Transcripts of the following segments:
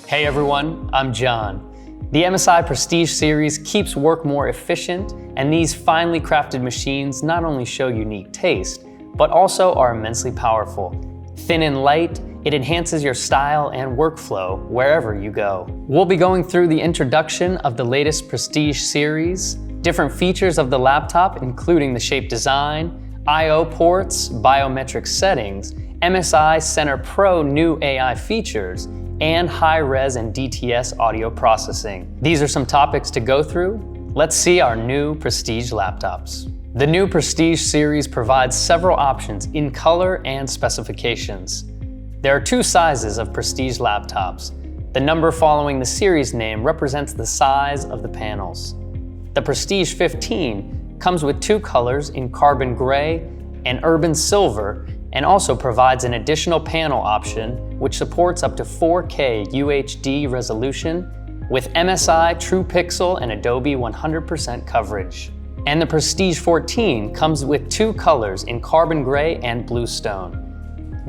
Hey everyone, I'm John. The MSI Prestige series keeps work more efficient, and these finely crafted machines not only show unique taste, but also are immensely powerful. Thin and light, it enhances your style and workflow wherever you go. We'll be going through the introduction of the latest Prestige series, different features of the laptop including the shape design, I/O ports, biometric settings, MSI Center Pro new AI features, and high-res and DTS audio processing. These are some topics to go through. Let's see our new Prestige laptops. The new Prestige series provides several options in color and specifications. There are two sizes of Prestige laptops. The number following the series name represents the size of the panels. The Prestige 15 comes with two colors in carbon gray and urban silver, and also provides an additional panel option which supports up to 4K UHD resolution with MSI TruePixel and Adobe 100% coverage. And the Prestige 14 comes with two colors in carbon gray and bluestone.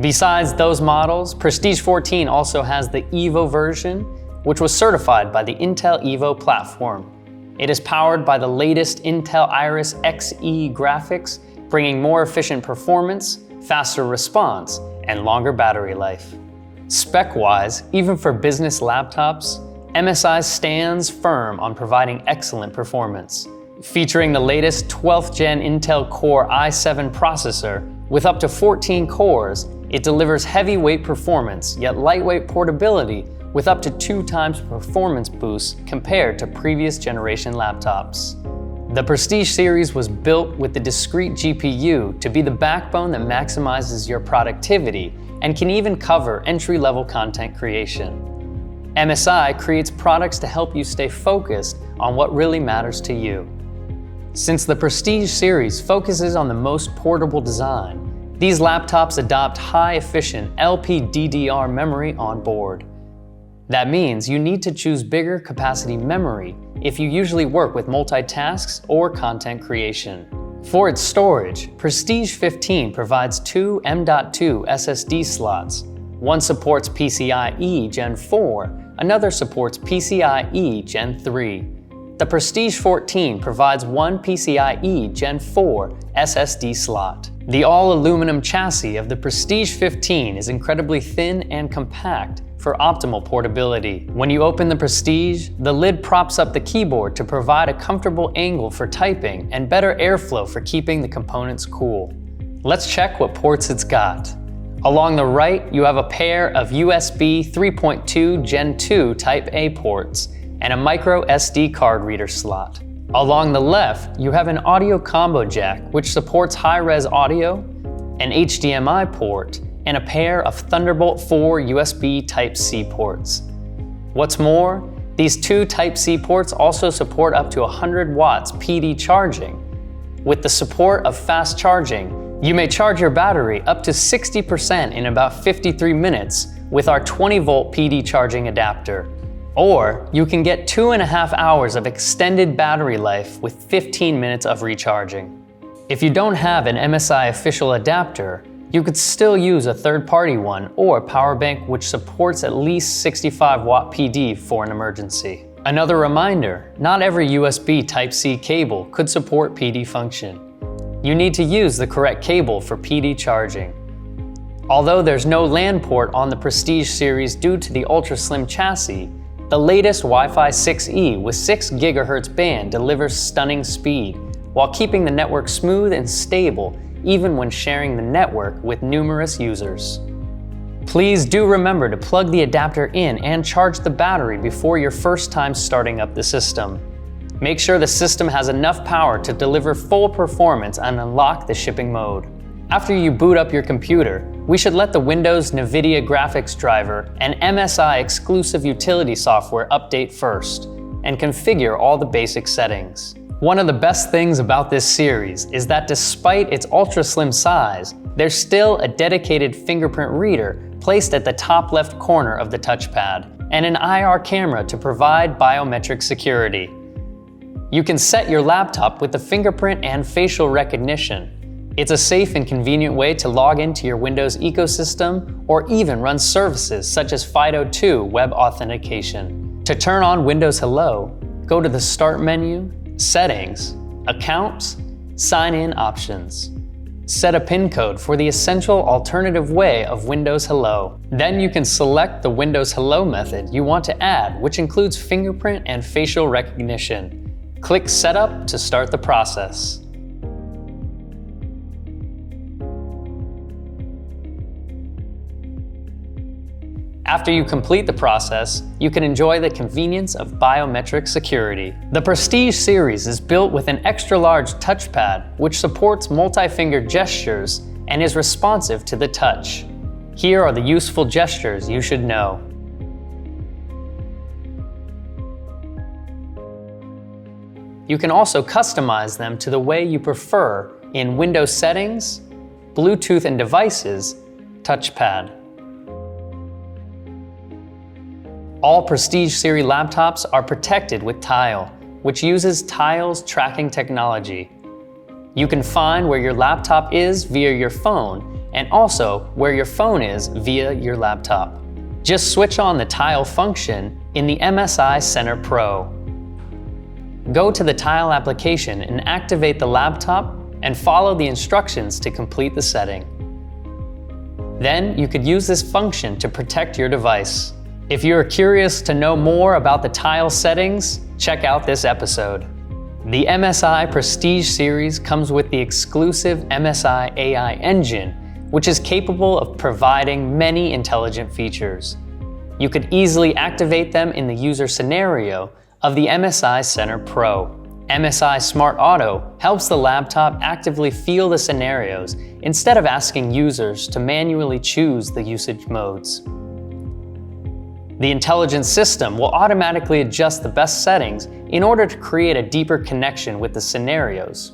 Besides those models, Prestige 14 also has the Evo version, which was certified by the Intel Evo platform. It is powered by the latest Intel Iris Xe graphics, bringing more efficient performance, faster response, and longer battery life. Spec-wise, even for business laptops, MSI stands firm on providing excellent performance. Featuring the latest 12th gen Intel Core i7 processor with up to 14 cores, it delivers heavyweight performance yet lightweight portability with up to 2 times performance boost compared to previous generation laptops. The Prestige series was built with the discrete GPU to be the backbone that maximizes your productivity and can even cover entry-level content creation. MSI creates products to help you stay focused on what really matters to you. Since the Prestige series focuses on the most portable design, these laptops adopt high-efficient LPDDR memory on board. That means you need to choose bigger capacity memory if you usually work with multitasks or content creation. For its storage, Prestige 15 provides two M.2 SSD slots. One supports PCIe Gen 4, another supports PCIe Gen 3. The Prestige 14 provides one PCIe Gen 4 SSD slot. The all-aluminum chassis of the Prestige 15 is incredibly thin and compact for optimal portability. When you open the Prestige, the lid props up the keyboard to provide a comfortable angle for typing and better airflow for keeping the components cool. Let's check what ports it's got. Along the right, you have a pair of USB 3.2 Gen 2 Type A ports and a micro SD card reader slot. Along the left, you have an audio combo jack which supports high-res audio, an HDMI port, and a pair of Thunderbolt 4 USB Type-C ports. What's more, these two Type-C ports also support up to 100 watts PD charging. With the support of fast charging, you may charge your battery up to 60% in about 53 minutes with our 20-volt PD charging adapter. Or you can get 2.5 hours of extended battery life with 15 minutes of recharging. If you don't have an MSI official adapter, you could still use a third-party one or a power bank which supports at least 65 watt PD for an emergency. Another reminder, not every USB Type-C cable could support PD function. You need to use the correct cable for PD charging. Although there's no LAN port on the Prestige series due to the ultra-slim chassis, the latest Wi-Fi 6E with 6 GHz band delivers stunning speed while keeping the network smooth and stable even when sharing the network with numerous users. Please do remember to plug the adapter in and charge the battery before your first time starting up the system. Make sure the system has enough power to deliver full performance and unlock the shipping mode. After you boot up your computer, we should let the Windows NVIDIA graphics driver and MSI exclusive utility software update first and configure all the basic settings. One of the best things about this series is that despite its ultra-slim size, there's still a dedicated fingerprint reader placed at the top left corner of the touchpad and an IR camera to provide biometric security. You can set your laptop with the fingerprint and facial recognition. It's a safe and convenient way to log into your Windows ecosystem or even run services such as FIDO2 web authentication. To turn on Windows Hello, go to the Start menu, Settings, Accounts, Sign In options. Set a PIN code for the essential alternative way of Windows Hello. Then you can select the Windows Hello method you want to add, which includes fingerprint and facial recognition. Click Setup to start the process. After you complete the process, you can enjoy the convenience of biometric security. The Prestige series is built with an extra-large touchpad, which supports multi-finger gestures and is responsive to the touch. Here are the useful gestures you should know. You can also customize them to the way you prefer in Windows Settings, Bluetooth and Devices, Touchpad. All Prestige series laptops are protected with Tile, which uses Tile's tracking technology. You can find where your laptop is via your phone and also where your phone is via your laptop. Just switch on the Tile function in the MSI Center Pro. Go to the Tile application and activate the laptop and follow the instructions to complete the setting. Then you could use this function to protect your device. If you're curious to know more about the Tile settings, check out this episode. The MSI Prestige series comes with the exclusive MSI AI engine, which is capable of providing many intelligent features. You could easily activate them in the user scenario of the MSI Center Pro. MSI Smart Auto helps the laptop actively feel the scenarios instead of asking users to manually choose the usage modes. The intelligent system will automatically adjust the best settings in order to create a deeper connection with the scenarios.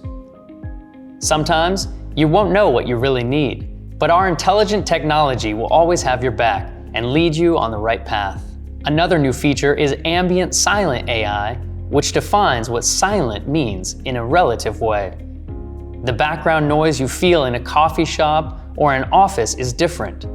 Sometimes you won't know what you really need, but our intelligent technology will always have your back and lead you on the right path. Another new feature is Ambient Silent AI, which defines what silent means in a relative way. The background noise you feel in a coffee shop or an office is different.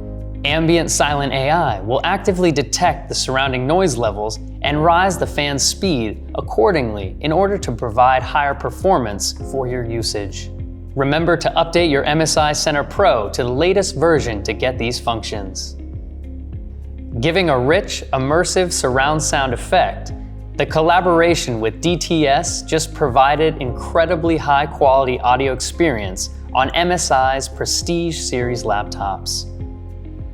Ambient Silent AI will actively detect the surrounding noise levels and rise the fan's speed accordingly in order to provide higher performance for your usage. Remember to update your MSI Center Pro to the latest version to get these functions. Giving a rich, immersive surround sound effect, the collaboration with DTS just provided incredibly high-quality audio experience on MSI's Prestige series laptops.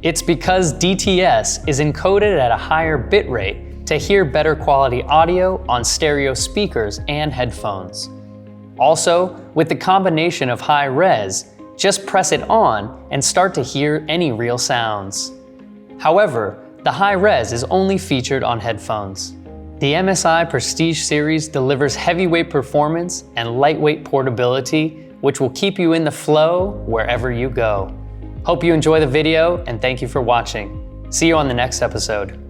It's because DTS is encoded at a higher bitrate to hear better quality audio on stereo speakers and headphones. Also, with the combination of high res, just press it on and start to hear any real sounds. However, the high res is only featured on headphones. The MSI Prestige series delivers heavyweight performance and lightweight portability, which will keep you in the flow wherever you go. Hope you enjoy the video and thank you for watching. See you on the next episode.